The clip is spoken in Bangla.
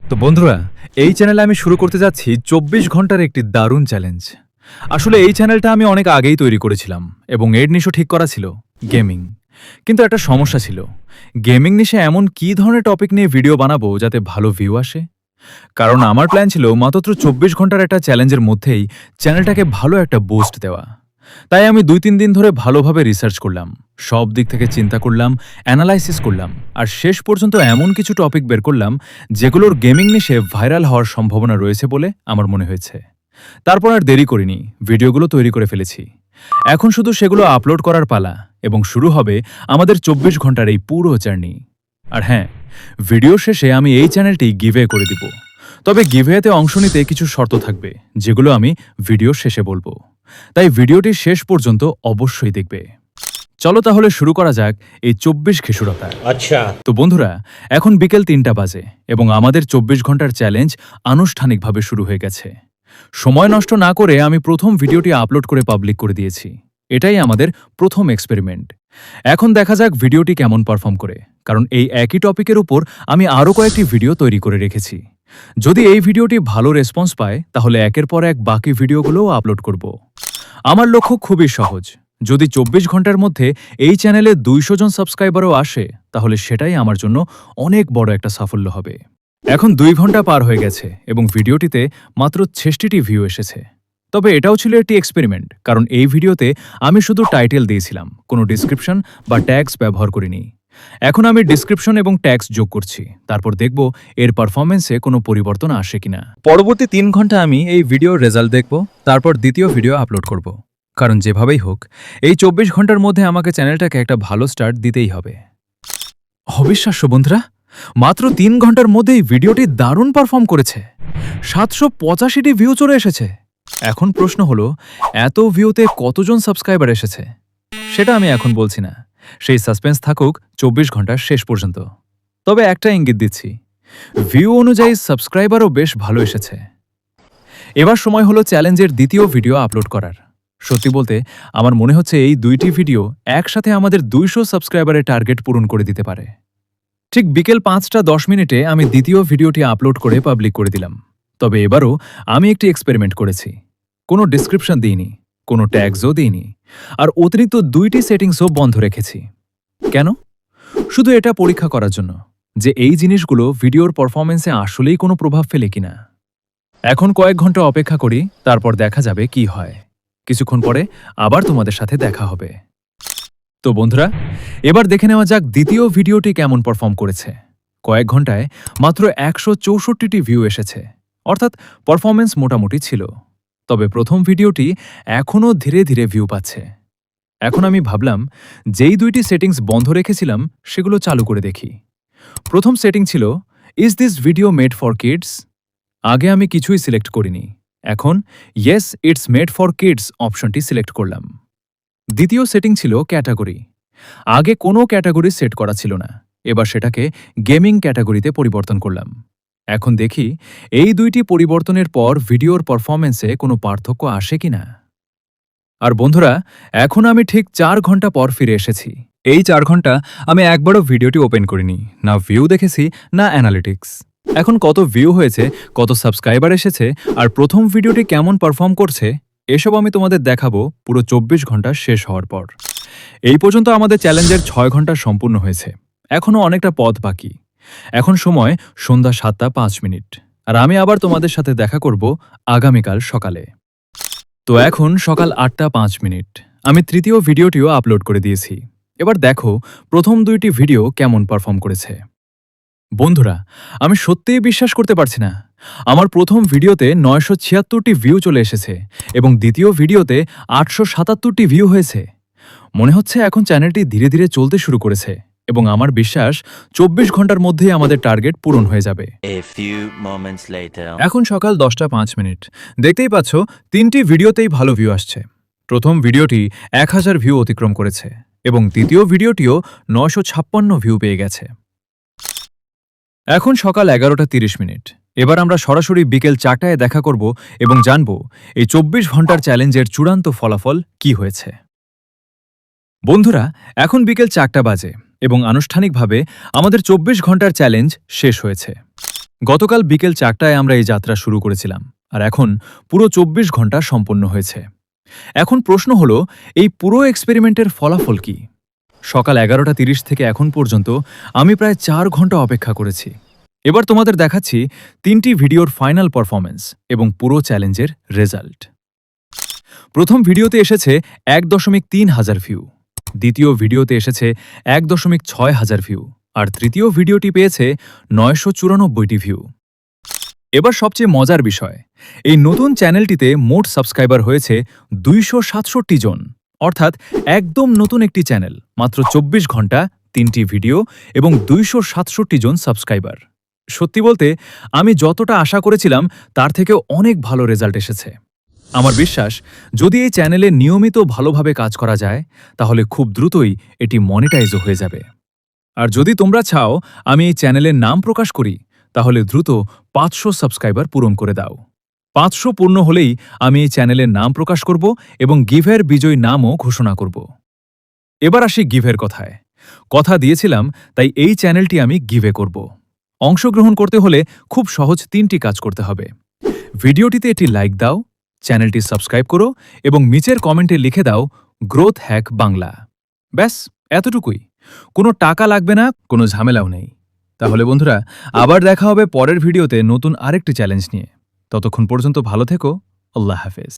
তো বন্ধুরা, এই চ্যানেলে আমি শুরু করতে যাচ্ছি ২৪ ঘন্টার একটি দারুণ চ্যালেঞ্জ। আসলে এই চ্যানেলটা আমি অনেক আগেই তৈরি করেছিলাম এবং এর নিশও ঠিক করা ছিল গেমিং। কিন্তু একটা সমস্যা ছিল, গেমিং নিশে এমন কী ধরনের টপিক নিয়ে ভিডিও বানাবো যাতে ভালো ভিউ আসে। কারণ আমার প্ল্যান ছিল মাত্র ২৪ ঘন্টার একটা চ্যালেঞ্জের মধ্যেই চ্যানেলটাকে ভালো একটা বুস্ট দেওয়া। তাই আমি ২-৩ দিন ধরে ভালোভাবে রিসার্চ করলাম, সব দিক থেকে চিন্তা করলাম, অ্যানালাইসিস করলাম, আর শেষ পর্যন্ত এমন কিছু টপিক বের করলাম যেগুলোর গেমিং নিশে ভাইরাল হওয়ার সম্ভাবনা রয়েছে বলে আমার মনে হয়েছে। তারপর আর দেরি করিনি, ভিডিওগুলো তৈরি করে ফেলেছি। এখন শুধু সেগুলো আপলোড করার পালা এবং শুরু হবে আমাদের ২৪ ঘন্টার এই পুরো জার্নি। আর হ্যাঁ, ভিডিও শেষে আমি এই চ্যানেলটি গিভওয়ে করে দিব। তবে গিভওয়েতে অংশ নিতে কিছু শর্ত থাকবে যেগুলো আমি ভিডিও শেষে বলবো। তাই ভিডিওটি শেষ পর্যন্ত অবশ্যই দেখবে। চলো তাহলে শুরু করা যাক এই ২৪ খেসুরতা। আচ্ছা, তো বন্ধুরা, এখন বিকেল ৩টা বাজে এবং আমাদের ২৪ ঘন্টার চ্যালেঞ্জ আনুষ্ঠানিকভাবে শুরু হয়ে গেছে। সময় নষ্ট না করে আমি প্রথম ভিডিওটি আপলোড করে পাবলিক করে দিয়েছি। এটাই আমাদের প্রথম এক্সপেরিমেন্ট। এখন দেখা যাক ভিডিওটি কেমন পারফর্ম করে, কারণ এই একই টপিকের উপর আমি আরও কয়েকটি ভিডিও তৈরি করে রেখেছি। যদি এই ভিডিওটি ভালো রেসপন্স পায় তাহলে একের পর এক বাকি ভিডিওগুলোও আপলোড করব। আমার লক্ষ্য খুবই সহজ, যদি ২৪ ঘন্টার মধ্যে এই চ্যানেলে ২০০ জন সাবস্ক্রাইবারও আসে তাহলে সেটাই আমার জন্য অনেক বড় একটা সাফল্য হবে। এখন ২ ঘন্টা পার হয়ে গেছে এবং ভিডিওটিতে মাত্র ৬৬টি ভিউ এসেছে। তবে এটাও ছিল একটি এক্সপেরিমেন্ট, কারণ এই ভিডিওতে আমি শুধু টাইটেল দিয়েছিলাম, কোনো ডিসক্রিপশন বা ট্যাগস ব্যবহার করিনি। এখন আমি ডিসক্রিপশন এবং ট্যাগস যোগ করছি, তারপর দেখব এর পারফরমেন্সে কোনো পরিবর্তন আসে কিনা। পরবর্তী ৩ ঘন্টা আমি এই ভিডিওর রেজাল্ট দেখব, তারপর দ্বিতীয় ভিডিও আপলোড করব। কারণ যেভাবেই হোক এই ২৪ ঘন্টার মধ্যে আমাকে চ্যানেলটাকে একটা ভালো স্টার্ট দিতেই হবে। অবিশ্বাস্য বন্ধুরা, মাত্র ৩ ঘন্টার মধ্যেই ভিডিওটি দারুণ পারফর্ম করেছে। ৭৮৫টি ভিউ চলে এসেছে। এখন প্রশ্ন হলো, এত ভিউতে কতজন সাবস্ক্রাইবার এসেছে সেটা আমি এখন বলছি না, সেই সাসপেন্স থাকুক ২৪ ঘন্টার শেষ পর্যন্ত। তবে একটা ইঙ্গিত দিচ্ছি, ভিউ অনুযায়ী সাবস্ক্রাইবারও বেশ ভালো এসেছে। এবার সময় হলো চ্যালেঞ্জের দ্বিতীয় ভিডিও আপলোড করার। সত্যি বলতে আমার মনে হচ্ছে এই দুইটি ভিডিও একসাথে আমাদের ২০০ সাবস্ক্রাইবারের টার্গেট পূরণ করে দিতে পারে। ঠিক বিকেল ৫টা ১০ মিনিটে আমি দ্বিতীয় ভিডিওটি আপলোড করে পাবলিক করে দিলাম। তবে এবারও আমি একটি এক্সপেরিমেন্ট করেছি। কোনো ডিসক্রিপশন দিইনি, কোনো ট্যাগসও দিইনি, আর অতিরিক্ত ২টি সেটিংসও বন্ধ রেখেছি। কেন? শুধু এটা পরীক্ষা করার জন্য যে এই জিনিসগুলো ভিডিওর পারফরমেন্সে আসলেই কোনো প্রভাব ফেলে কিনা। এখন কয়েক ঘন্টা অপেক্ষা করি, তারপর দেখা যাবে কি হয়। কিছুক্ষণ পরে আবার তোমাদের সাথে দেখা হবে। তো বন্ধুরা, এবার দেখে নেওয়া যাক দ্বিতীয় ভিডিওটি কেমন পারফর্ম করেছে। কয়েক ঘন্টায় মাত্র ১৬৪টি ভিউ এসেছে, অর্থাৎ পারফরমেন্স মোটামুটি ছিল। তবে প্রথম ভিডিওটি এখনও ধীরে ধীরে ভিউ পাচ্ছে। এখন আমি ভাবলাম যেই ২টি সেটিংস বন্ধ রেখেছিলাম সেগুলো চালু করে দেখি। প্রথম সেটিং ছিল, is this video made for kids? আগে আমি কিছুই সিলেক্ট করিনি। এখন yes it's made for kids অপশনটি সিলেক্ট করলাম। দ্বিতীয় সেটিং ছিল ক্যাটাগরি। আগে কোনো ক্যাটাগরি সেট করা ছিল না, এবার সেটাকে গেমিং ক্যাটাগরিতে পরিবর্তন করলাম। এখন দেখি এই ২টি পরিবর্তনের পর ভিডিওর পারফরমেন্সে কোনো পার্থক্য আসে কিনা। আর বন্ধুরা, এখন আমি ঠিক ৪ ঘন্টা পর ফিরে এসেছি। এই ৪ ঘন্টা আমি একবারও ভিডিওটি ওপেন করিনি, না ভিউ দেখেছি না অ্যানালিটিক্স। এখন কত ভিউ হয়েছে, কত সাবস্ক্রাইবার এসেছে, আর প্রথম ভিডিওটি কেমন পারফর্ম করছে, এসব আমি তোমাদের দেখাবো পুরো ২৪ ঘন্টা শেষ হওয়ার পর। এই পর্যন্ত আমাদের চ্যালেঞ্জের ৬ ঘন্টা সম্পূর্ণ হয়েছে, এখনও অনেকটা পথ বাকি। এখন সময় সন্ধ্যা ৭টা ৫ মিনিট, আর আমি আবার তোমাদের সাথে দেখা করব আগামীকাল সকালে। তো এখন সকাল ৮টা ৫ মিনিট, আমি তৃতীয় ভিডিওটিও আপলোড করে দিয়েছি। এবার দেখো প্রথম ২টি ভিডিও কেমন পারফর্ম করেছে। বন্ধুরা, আমি সত্যিই বিশ্বাস করতে পারছি না, আমার প্রথম ভিডিওতে ৯৭৬টি ভিউ চলে এসেছে এবং দ্বিতীয় ভিডিওতে ৮৭৭টি ভিউ হয়েছে। মনে হচ্ছে এখন চ্যানেলটি ধীরে ধীরে চলতে শুরু করেছে এবং আমার বিশ্বাস ২৪ ঘন্টার মধ্যেই আমাদের টার্গেট পূরণ হয়ে যাবে। a few moments later. এখন সকাল ১০টা ৫ মিনিট, দেখতেই পাচ্ছ ৩টি ভিডিওতেই ভালো ভিউ আসছে। প্রথম ভিডিওটি ১০০০ ভিউ অতিক্রম করেছে এবং দ্বিতীয় ভিডিওটিও ৯৫৬ ভিউ পেয়ে গেছে। এখন সকাল ১১টা ৩০ মিনিট, এবার আমরা সরাসরি বিকেল ৪টায় দেখা করব এবং জানব এই ২৪ ঘন্টার চ্যালেঞ্জের চূড়ান্ত ফলাফল কি হয়েছে। বন্ধুরা, এখন বিকেল ৪টা বাজে এবং আনুষ্ঠানিকভাবে আমাদের ২৪ ঘন্টার চ্যালেঞ্জ শেষ হয়েছে। গতকাল বিকেল 4টায় আমরা এই যাত্রা শুরু করেছিলাম আর এখন পুরো 24 ঘন্টা সম্পন্ন হয়েছে। এখন প্রশ্ন হলো, এই পুরো এক্সপেরিমেন্টের ফলাফল কি? সকাল 11:30 থেকে এখন পর্যন্ত আমি প্রায় 4 ঘন্টা অপেক্ষা করেছি। এবার তোমাদের দেখাচ্ছি 3টি ভিডিওর ফাইনাল পারফরম্যান্স এবং পুরো চ্যালেঞ্জের রেজাল্ট। প্রথম ভিডিওতে এসেছে 1.3 হাজার ভিউ, দ্বিতীয় ভিডিওতে এসেছে 1.6 হাজার ভিউ আর তৃতীয় ভিডিওটি পেয়েছে 994টি ভিউ। এবার সবচেয়ে মজার বিষয়, এই নতুন চ্যানেলটিতে মোট সাবস্ক্রাইবার হয়েছে 267 জন, অর্থাৎ একদম নতুন একটি চ্যানেল, মাত্র 24 ঘন্টা, 3টি ভিডিও এবং 267 জন সাবস্ক্রাইবার। সত্যি বলতে আমি যতটা আশা করেছিলাম তার থেকেও অনেক ভালো রেজাল্ট এসেছে। আমার বিশ্বাস, যদি এই চ্যানেলে নিয়মিত ভালোভাবে কাজ করা যায় তাহলে খুব দ্রুতই এটি মনিটাইজও হয়ে যাবে। আর যদি তোমরা চাও আমি এই চ্যানেলের নাম প্রকাশ করি তাহলে দ্রুত 500 সাবস্ক্রাইবার পূরণ করে দাও। 500 পূর্ণ হলেই আমি এই চ্যানেলের নাম প্রকাশ করব এবং গিভের বিজয়ী নামও ঘোষণা করব। এবার আসি গিভের কথায়। কথা দিয়েছিলাম, তাই এই চ্যানেলটি আমি গিভে করব। অংশগ্রহণ করতে হলে খুব সহজ 3টি কাজ করতে হবে। ভিডিওটিতে একটি লাইক দাও, চ্যানেলটি সাবস্ক্রাইব করো এবং নিচের কমেন্টে লিখে দাও গ্রোথ হ্যাক বাংলা। ব্যাস, এতটুকুই। কোনো টাকা লাগবে না, কোনো ঝামেলাও নেই। তাহলে বন্ধুরা, আবার দেখা হবে পরের ভিডিওতে নতুন আরেকটি চ্যালেঞ্জ নিয়ে। ততক্ষণ পর্যন্ত ভালো থেকো। আল্লাহ হাফেজ।